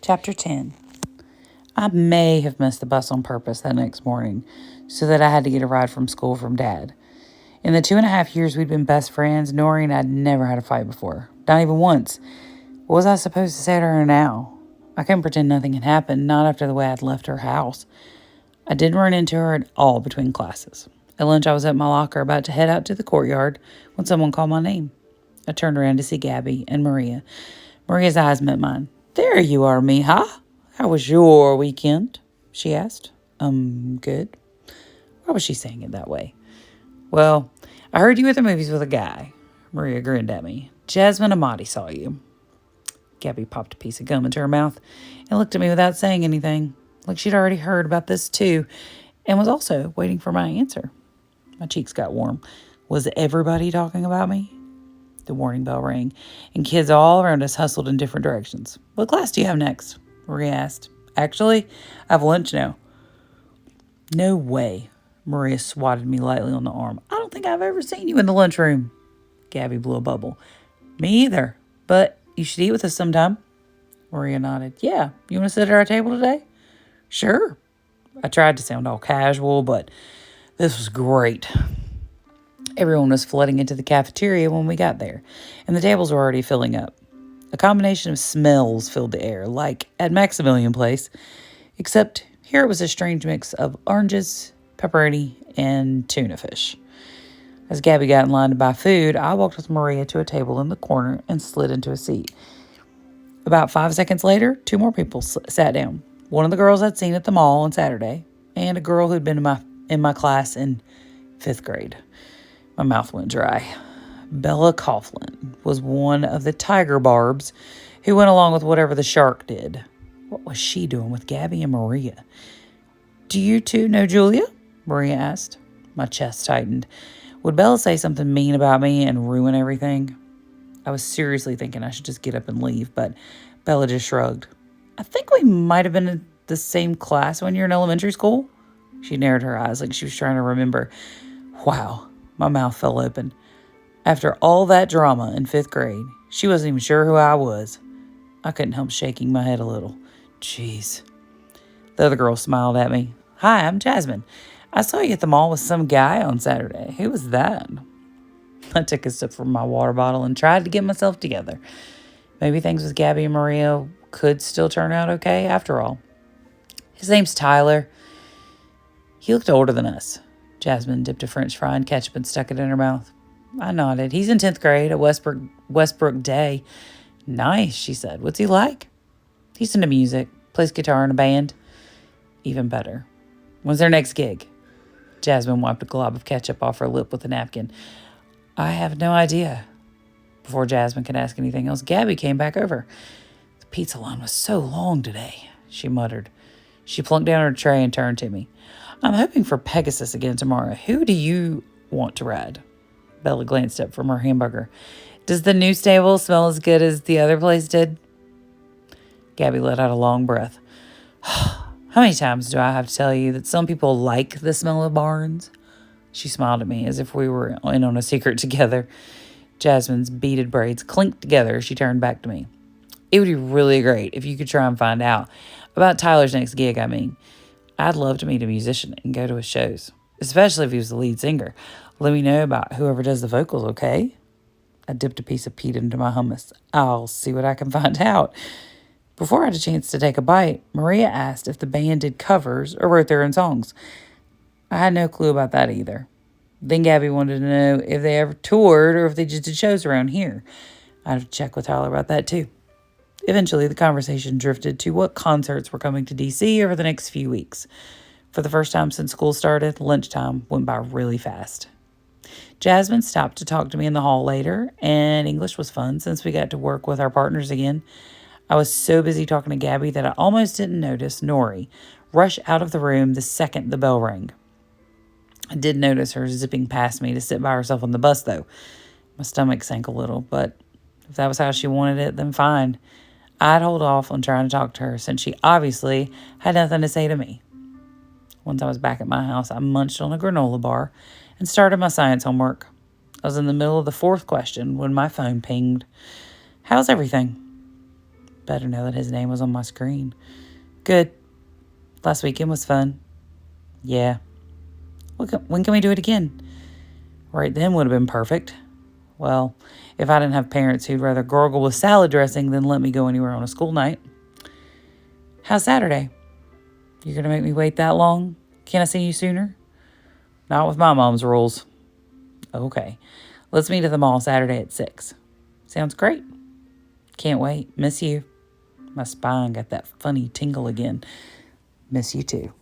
Chapter 10. I may have missed the bus on purpose that next morning so that I had to get a ride from school from Dad. In the 2.5 years we'd been best friends, Nori and I'd never had a fight before. Not even once. What was I supposed to say to her now? I couldn't pretend nothing had happened, not after the way I'd left her house. I didn't run into her at all between classes. At lunch, I was at my locker about to head out to the courtyard when someone called my name. I turned around to see Gabby and Maria. Maria's eyes met mine. "There you are, mija. How was your weekend?" she asked. Good. Why was she saying it that way? "Well, I heard you at the movies with a guy." Maria grinned at me. "Jasmine Amati saw you." Gabby popped a piece of gum into her mouth and looked at me without saying anything, like she'd already heard about this too, and was also waiting for my answer. My cheeks got warm. Was everybody talking about me? The warning bell rang, and kids all around us hustled in different directions. "What class do you have next?" Maria asked. "Actually, I have lunch now." "No way." Maria swatted me lightly on the arm. "I don't think I've ever seen you in the lunchroom." Gabby blew a bubble. "Me either, but you should eat with us sometime." Maria nodded. "Yeah, you want to sit at our table today?" "Sure." I tried to sound all casual, but this was great. Everyone was flooding into the cafeteria when we got there, and the tables were already filling up. A combination of smells filled the air, like at Maximilian Place, except here it was a strange mix of oranges, pepperoni, and tuna fish. As Gabby got in line to buy food, I walked with Maria to a table in the corner and slid into a seat. About 5 seconds later, 2 more people sat down. One of the girls I'd seen at the mall on Saturday, and a girl who'd been in my class in 5th grade. My mouth went dry. Bella Coughlin was one of the tiger barbs who went along with whatever the shark did. What was she doing with Gabby and Maria? "Do you two know Julia?" Maria asked. My chest tightened. Would Bella say something mean about me and ruin everything? I was seriously thinking I should just get up and leave, but Bella just shrugged. "I think we might have been in the same class when you were in elementary school." She narrowed her eyes like she was trying to remember. Wow. My mouth fell open. After all that drama in 5th grade, she wasn't even sure who I was. I couldn't help shaking my head a little. Jeez. The other girl smiled at me. "Hi, I'm Jasmine. I saw you at the mall with some guy on Saturday. Who was that?" I took a sip from my water bottle and tried to get myself together. Maybe things with Gabby and Maria could still turn out okay after all. "His name's Tyler. He looked older than us." Jasmine dipped a French fry in ketchup and stuck it in her mouth. I nodded. "He's in 10th grade at Westbrook Day." "Nice," she said. "What's he like?" "He's into music. Plays guitar in a band." "Even better. When's their next gig?" Jasmine wiped a glob of ketchup off her lip with a napkin. "I have no idea." Before Jasmine could ask anything else, Gabby came back over. "The pizza line was so long today," she muttered. She plunked down her tray and turned to me. "I'm hoping for Pegasus again tomorrow. Who do you want to ride?" Bella glanced up from her hamburger. "Does the new stable smell as good as the other place did?" Gabby let out a long breath. "How many times do I have to tell you that some people like the smell of barns?" She smiled at me as if we were in on a secret together. Jasmine's beaded braids clinked together as she turned back to me. "It would be really great if you could try and find out about Tyler's next gig, I mean. I'd love to meet a musician and go to his shows, especially if he was the lead singer. Let me know about whoever does the vocals, okay?" I dipped a piece of pita into my hummus. "I'll see what I can find out." Before I had a chance to take a bite, Maria asked if the band did covers or wrote their own songs. I had no clue about that either. Then Gabby wanted to know if they ever toured or if they just did shows around here. I'd have to check with Tyler about that too. Eventually, the conversation drifted to what concerts were coming to D.C. over the next few weeks. For the first time since school started, lunchtime went by really fast. Jasmine stopped to talk to me in the hall later, and English was fun since we got to work with our partners again. I was so busy talking to Gabby that I almost didn't notice Nori rush out of the room the second the bell rang. I did notice her zipping past me to sit by herself on the bus, though. My stomach sank a little, but if that was how she wanted it, then fine. I'd hold off on trying to talk to her since she obviously had nothing to say to me. Once I was back at my house, I munched on a granola bar and started my science homework. I was in the middle of the 4th question when my phone pinged. "How's everything?" better now that his name was on my screen. Good. Last weekend was fun. Yeah. When can we do it again? Right then would have been perfect. Well, if I didn't have parents who'd rather gargle with salad dressing than let me go anywhere on a school night. How's Saturday? You're going to make me wait that long? Can I see you sooner? Not with my mom's rules. Okay. Let's meet at the mall Saturday at 6. Sounds great. Can't wait. Miss you. My spine got that funny tingle again. Miss you too.